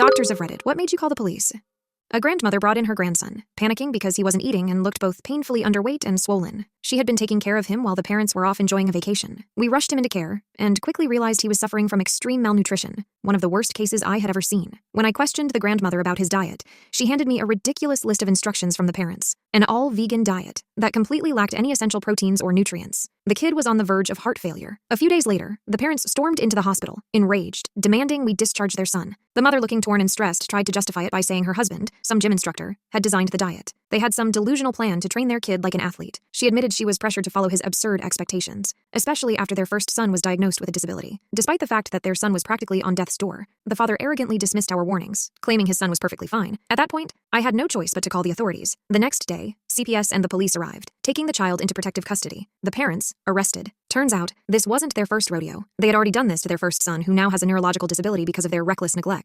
Doctors have read it. What made you call the police? A grandmother brought in her grandson, panicking because he wasn't eating and looked both painfully underweight and swollen. She had been taking care of him while the parents were off enjoying a vacation. We rushed him into care and quickly realized he was suffering from extreme malnutrition, one of the worst cases I had ever seen. When I questioned the grandmother about his diet, she handed me a ridiculous list of instructions from the parents. An all-vegan diet that completely lacked any essential proteins or nutrients. The kid was on the verge of heart failure. A few days later, the parents stormed into the hospital, enraged, demanding we discharge their son. The mother, looking torn and stressed, tried to justify it by saying her husband, some gym instructor, had designed the diet. They had some delusional plan to train their kid like an athlete. She admitted she was pressured to follow his absurd expectations, especially after their first son was diagnosed with a disability. Despite the fact that their son was practically on death's door, the father arrogantly dismissed our warnings, claiming his son was perfectly fine. At that point, I had no choice but to call the authorities. The next day, CPS and the police arrived, taking the child into protective custody. The parents, arrested. Turns out, this wasn't their first rodeo. They had already done this to their first son, who now has a neurological disability because of their reckless neglect.